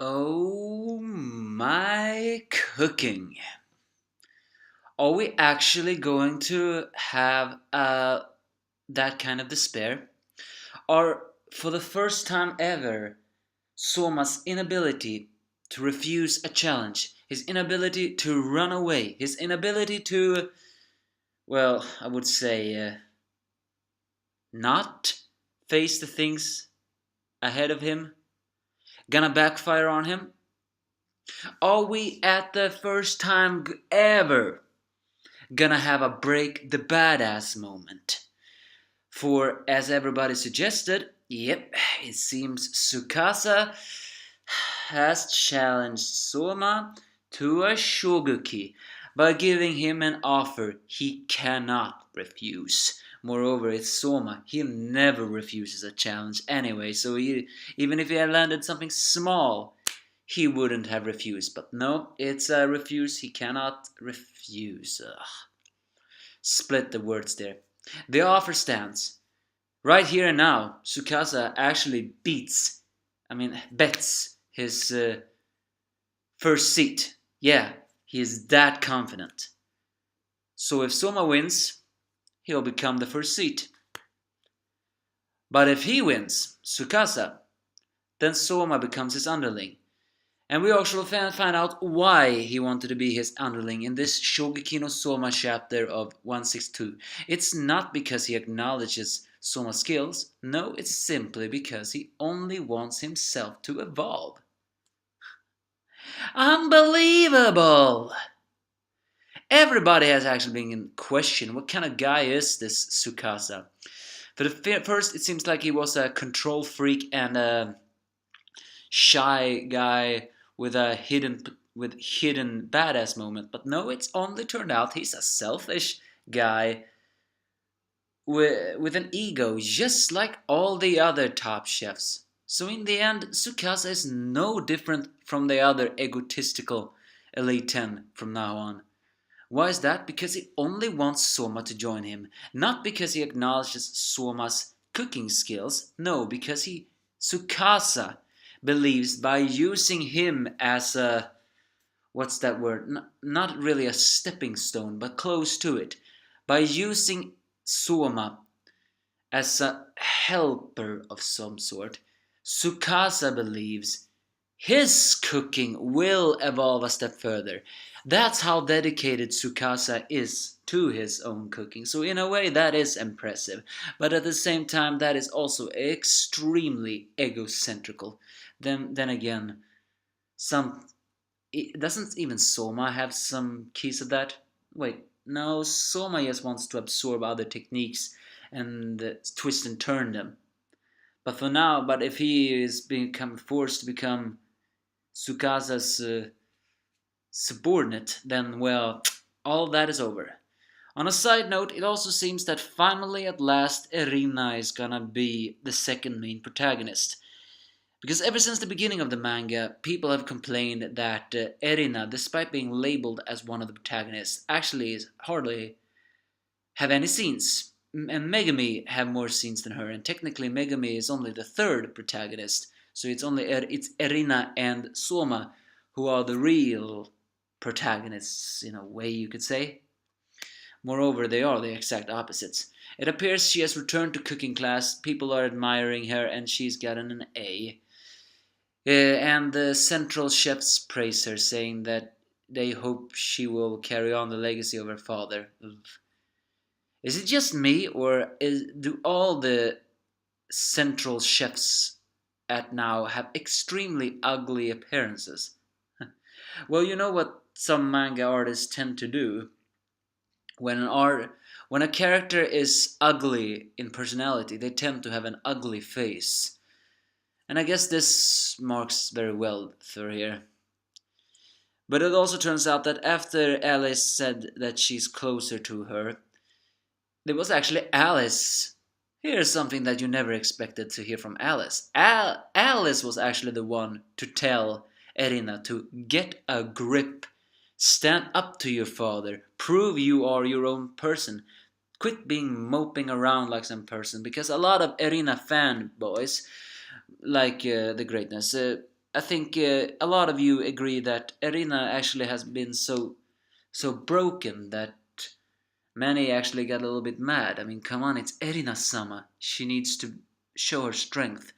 Oh my cooking. Are we actually going to have that kind of despair? Or for the first time ever, Soma's inability to refuse a challenge, his inability to run away, his inability to, well, I would say, not face the things ahead of him, gonna backfire on him? Are we at the first time ever gonna have a break the badass moment? For as everybody suggested, yep, it seems Tsukasa has challenged Soma to a Shokugeki by giving him an offer he cannot refuse. Moreover, it's Soma. He never refuses a challenge anyway, so even if he had landed something small, he wouldn't have refused. But no, it's a refuse he cannot refuse. Ugh. Split the words there. The offer stands. Right here and now, Tsukasa actually bets his first seat. Yeah, he is that confident. So if Soma wins, he'll become the first seat. But if he wins, Tsukasa, then Soma becomes his underling. And we also find out why he wanted to be his underling in this Shokugeki no Soma chapter of 162. It's not because he acknowledges Soma's skills. No, it's simply because he only wants himself to evolve. Unbelievable! Everybody has actually been in question. What kind of guy is this Tsukasa? For the first, it seems like he was a control freak and a shy guy with a hidden badass moment. But no, it's only turned out he's a selfish guy with an ego, just like all the other top chefs. So in the end, Tsukasa is no different from the other egotistical Elite 10 from now on. Why is that? Because he only wants Soma to join him. Not because he acknowledges Soma's cooking skills. No, because Tsukasa, believes by using him as a, what's that word? Not really a stepping stone, but close to it. By using Soma as a helper of some sort, Tsukasa believes his cooking will evolve a step further. That's how dedicated Tsukasa is to his own cooking. So in a way that is impressive. But at the same time that is also extremely egocentrical. Then again, some doesn't even Soma have some keys of that? Wait, no, Soma just wants to absorb other techniques and twist and turn them. But for now, but if he is become forced to become Tsukasa's subordinate, then well, all that is over. On a side note, it also seems that finally at last Erina is gonna be the second main protagonist. Because ever since the beginning of the manga, people have complained that Erina, despite being labeled as one of the protagonists, actually is hardly have any scenes. And Megami have more scenes than her, and technically Megami is only the third protagonist. So it's Erina and Soma who are the real protagonists in a way you could say. Moreover, they are the exact opposites. It appears she has returned to cooking class, people are admiring her, and she's gotten an A. And the central chefs praise her, saying that they hope she will carry on the legacy of her father. Oof. Is it just me, or do all the central chefs at now have extremely ugly appearances? Well, you know what some manga artists tend to do? When a character is ugly in personality, they tend to have an ugly face. And I guess this marks very well through here. But it also turns out that after Alice said that she's closer to her, it was actually Alice. Here's something that you never expected to hear from Alice. Alice was actually the one to tell Erina to get a grip. Stand up to your father. Prove you are your own person. Quit being moping around like some person. Because a lot of Erina fanboys, like the greatness, I think a lot of you agree that Erina actually has been so broken that many actually got a little bit mad. I mean, come on, it's Erina-sama. She needs to show her strength.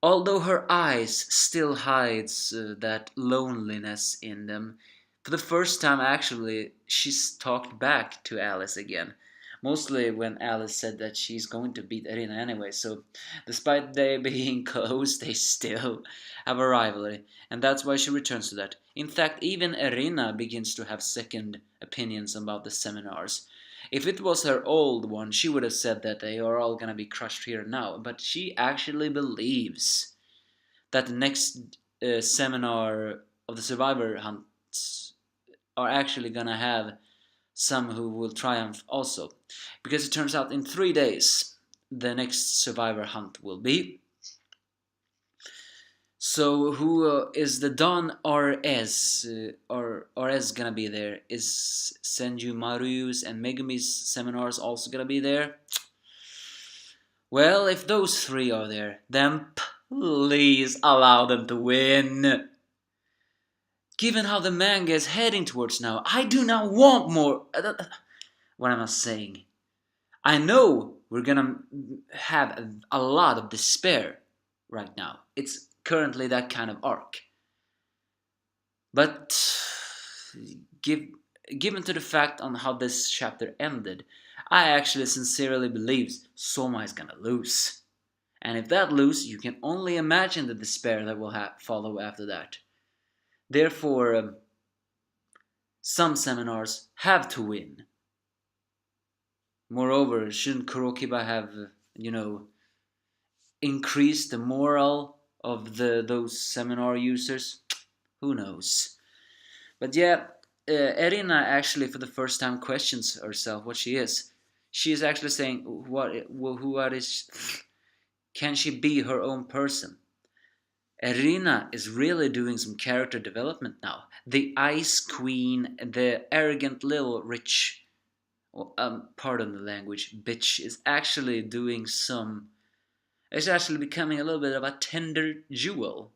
Although her eyes still hides that loneliness in them, for the first time actually she's talked back to Alice again. Mostly when Alice said that she's going to beat Erina anyway, so despite they being close, they still have a rivalry, and that's why she returns to that. In fact, even Erina begins to have second opinions about the seminars. If it was her old one, she would have said that they are all gonna be crushed here now, but she actually believes that the next seminar of the survivor hunts are actually gonna have some who will triumph also. Because it turns out in 3 days, the next survivor hunt will be. So who is the Don RS or RS gonna be there? Is Senju Maru's and Megumi's seminars also gonna be there? Well, if those three are there, then please allow them to win. Given how the manga is heading towards now, I do not want more. What am I saying? I know we're gonna have a lot of despair right now. It's currently that kind of arc. But given to the fact on how this chapter ended, I actually sincerely believe Soma is gonna lose. And if that lose, you can only imagine the despair that will follow after that. Therefore, some seminars have to win. Moreover, shouldn't Kurokiba have, increased the morale of those seminar users? Who knows? But yeah, Erina actually for the first time questions herself what she is. She is actually saying, what is... Can she be her own person? Erina is really doing some character development now. The Ice Queen, the arrogant little rich, pardon the language, bitch, is actually doing some... It's actually becoming a little bit of a tender jewel.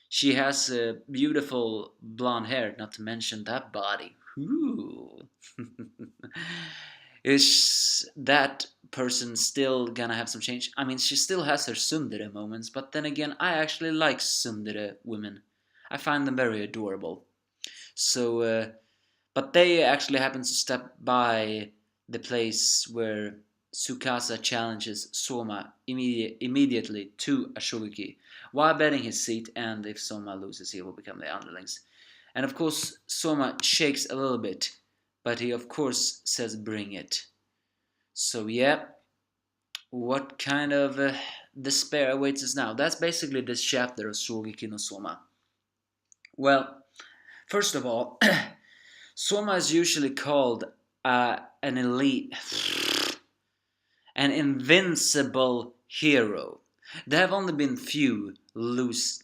She has beautiful blonde hair, not to mention that body. Ooh. Is that person still gonna have some change? I mean, she still has her tsundere moments, but then again, I actually like tsundere women. I find them very adorable. So, but they actually happen to step by the place where Tsukasa challenges Soma immediately to a Shokugeki, while betting his seat, and if Soma loses, he will become the underlings. And of course, Soma shakes a little bit, but he of course says bring it. So yeah, what kind of despair awaits us now? That's basically this chapter of Shokugeki no Soma. Well, first of all, Soma is usually called an elite, an invincible hero. There have only been few losses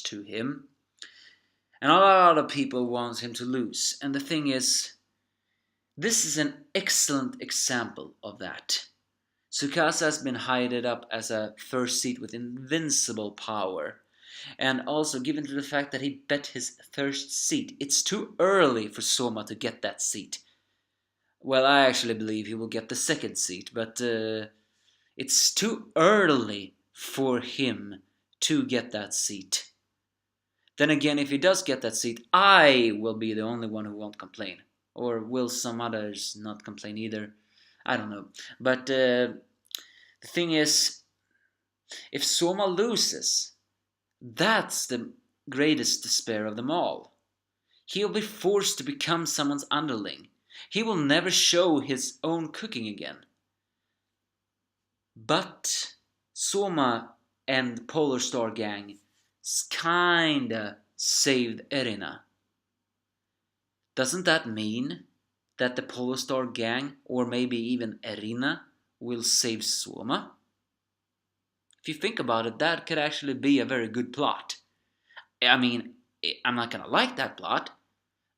to him, and a lot of people want him to lose. And the thing is, this is an excellent example of that. Tsukasa has been hyped up as a first seed with invincible power. And also, given to the fact that he bet his first seat, it's too early for Soma to get that seat. Well, I actually believe he will get the second seat, but it's too early for him to get that seat. Then again, if he does get that seat, I will be the only one who won't complain. Or will some others not complain either? I don't know. But the thing is, if Soma loses, that's the greatest despair of them all. He'll be forced to become someone's underling. He will never show his own cooking again. But Soma and Polar Star Gang kinda saved Erina. Doesn't that mean that the Polar Star Gang, or maybe even Erina, will save Soma? If you think about it, that could actually be a very good plot. I mean, I'm not gonna like that plot.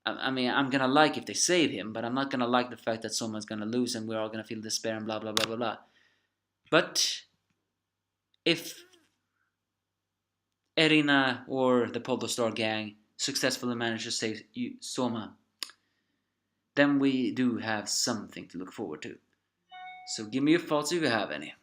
I mean, I'm gonna like if they save him, but I'm not gonna like the fact that someone's gonna lose and we're all gonna feel despair and blah blah blah blah blah. But if Erina or the Polestar gang successfully manage to save Soma, then we do have something to look forward to. So give me your thoughts if you have any.